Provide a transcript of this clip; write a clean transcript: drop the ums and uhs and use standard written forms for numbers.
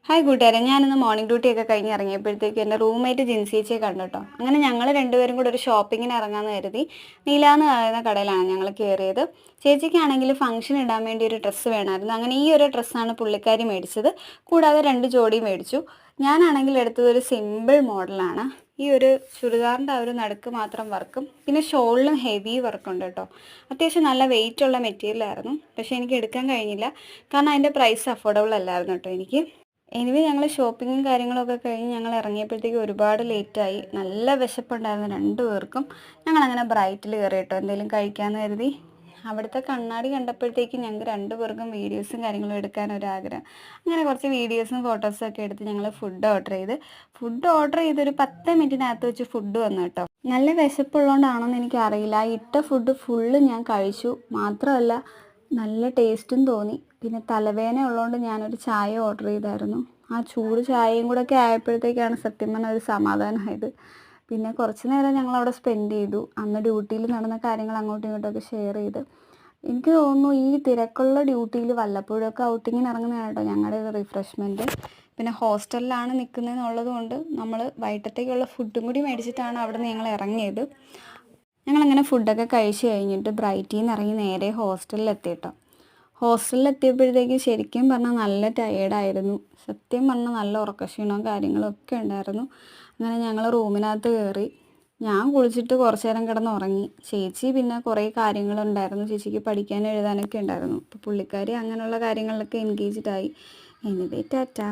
Hi കൂട്ടുകാരെ, ഞാനിന്ന് morning ഡ്യൂട്ടിയൊക്കെ കഴിഞ്ഞ് ഇറങ്ങിയപ്പോഴത്തേക്ക് എൻ്റെ റൂംമേറ്റ് ജിൻസിയേച്ചിയെ കണ്ടു കേട്ടോ. അങ്ങനെ ഞങ്ങൾ രണ്ടുപേരും കൂടെ ഒരു ഷോപ്പിങ്ങിന് ഇറങ്ങാമെന്ന് കരുതി നീലാന്ന് പറയുന്ന കടയിലാണ് ഞങ്ങൾ കയറിയത്. ചേച്ചിക്കാണെങ്കിൽ ഫംഗ്ഷൻ ഇടാൻ വേണ്ടി ഒരു ഡ്രസ്സ് വേണമായിരുന്നു. അങ്ങനെ ഈ ഒരു ഡ്രസ്സാണ് പുള്ളിക്കാരി മേടിച്ചത്. കൂടാതെ 2 ജോഡി മേടിച്ചു. ഞാനാണെങ്കിൽ എടുത്തത് ഒരു സിമ്പിൾ മോഡലാണ്. ഈ ഒരു ചുരിദാറിൻ്റെ ആ ഒരു നടുക്ക് മാത്രം വർക്കും പിന്നെ ഷോളിലും ഹെവി വർക്കുണ്ട് കേട്ടോ. അത്യാവശ്യം നല്ല വെയിറ്റുള്ള മെറ്റീരിയലായിരുന്നു. പക്ഷേ എനിക്ക് എടുക്കാൻ കഴിഞ്ഞില്ല, കാരണം അതിൻ്റെ പ്രൈസ് അഫോർഡബിൾ അല്ലായിരുന്നു കേട്ടോ എനിക്ക്. എനിവേ ഞങ്ങൾ ഷോപ്പിങ്ങും കാര്യങ്ങളൊക്കെ കഴിഞ്ഞ് ഞങ്ങൾ ഇറങ്ങിയപ്പോഴത്തേക്ക് ഒരുപാട് ലേറ്റായി. നല്ല വിശപ്പുണ്ടായിരുന്നു 2 പേർക്കും. ഞങ്ങളങ്ങനെ ബ്രൈറ്റിൽ കയറി കേട്ടോ, എന്തെങ്കിലും കഴിക്കാമെന്ന് കരുതി. അവിടുത്തെ കണ്ണാടി കണ്ടപ്പോഴത്തേക്ക് ഞങ്ങൾക്ക് 2 പേർക്കും വീഡിയോസും കാര്യങ്ങളും എടുക്കാനൊരാഗ്രഹം. അങ്ങനെ കുറച്ച് വീഡിയോസും ഫോട്ടോസും ഒക്കെ എടുത്ത് ഞങ്ങൾ ഫുഡ് ഓർഡർ ചെയ്തൊരു 10 മിനിറ്റിനകത്ത് വെച്ച് ഫുഡ് വന്നു കേട്ടോ. നല്ല വിശപ്പുള്ളതുകൊണ്ടാണോന്ന് എനിക്കറിയില്ല, ഇട്ട ഫുഡ് ഫുള്ള് ഞാൻ കഴിച്ചു. മാത്രമല്ല നല്ല ടേസ്റ്റും തോന്നി. പിന്നെ തലവേദന ഉള്ളതുകൊണ്ട് ഞാനൊരു ചായ ഓർഡർ ചെയ്തായിരുന്നു. ആ ചൂട് ചായയും കൂടെ ഒക്കെ ആയപ്പോഴത്തേക്കാണ് സത്യം പറഞ്ഞാൽ ഒരു സമാധാനമായത്. പിന്നെ കുറച്ച് നേരം ഞങ്ങളവിടെ സ്പെൻഡ് ചെയ്തു. അന്ന് ഡ്യൂട്ടിയിൽ നടന്ന കാര്യങ്ങൾ അങ്ങോട്ടും ഇങ്ങോട്ടൊക്കെ ഷെയർ ചെയ്ത്. എനിക്ക് തോന്നുന്നു ഈ തിരക്കുള്ള ഡ്യൂട്ടിയിൽ വല്ലപ്പോഴൊക്കെ ഔട്ടിങ്ങിന് ഇറങ്ങുന്നതാണ് കേട്ടോ ഞങ്ങളുടെ ഒരു റിഫ്രഷ്മെൻറ്റ്. പിന്നെ ഹോസ്റ്റലിലാണ് നിൽക്കുന്നതെന്നുള്ളത് കൊണ്ട് നമ്മൾ വൈകിട്ടത്തേക്കുള്ള ഫുഡും കൂടി മേടിച്ചിട്ടാണ് അവിടെ നിന്ന് ഞങ്ങൾ ഇറങ്ങിയത്. ഞങ്ങളങ്ങനെ ഫുഡൊക്കെ കഴിച്ച് കഴിഞ്ഞിട്ട് ബ്രൈറ്റിൽ നിന്ന് ഇറങ്ങി നേരെ ഹോസ്റ്റലിലെത്തി കേട്ടോ. ഹോസ്റ്റലിലെത്തിയപ്പോഴത്തേക്കും ശരിക്കും പറഞ്ഞാൽ നല്ല ടയേർഡായിരുന്നു. സത്യം പറഞ്ഞാൽ നല്ല ഉറക്കക്ഷീണവും കാര്യങ്ങളും ഒക്കെ ഉണ്ടായിരുന്നു. അങ്ങനെ ഞങ്ങൾ റൂമിനകത്ത് കയറി. ഞാൻ കുളിച്ചിട്ട് കുറച്ച് നേരം കിടന്നുറങ്ങി. ചേച്ചി പിന്നെ കുറേ കാര്യങ്ങളുണ്ടായിരുന്നു, ചേച്ചിക്ക് പഠിക്കാനും എഴുതാനൊക്കെ ഉണ്ടായിരുന്നു. അപ്പോൾ പുള്ളിക്കാരി അങ്ങനെയുള്ള കാര്യങ്ങളിലൊക്കെ എൻഗേജ്ഡ് ആയി. എനിവേ ടാറ്റാ.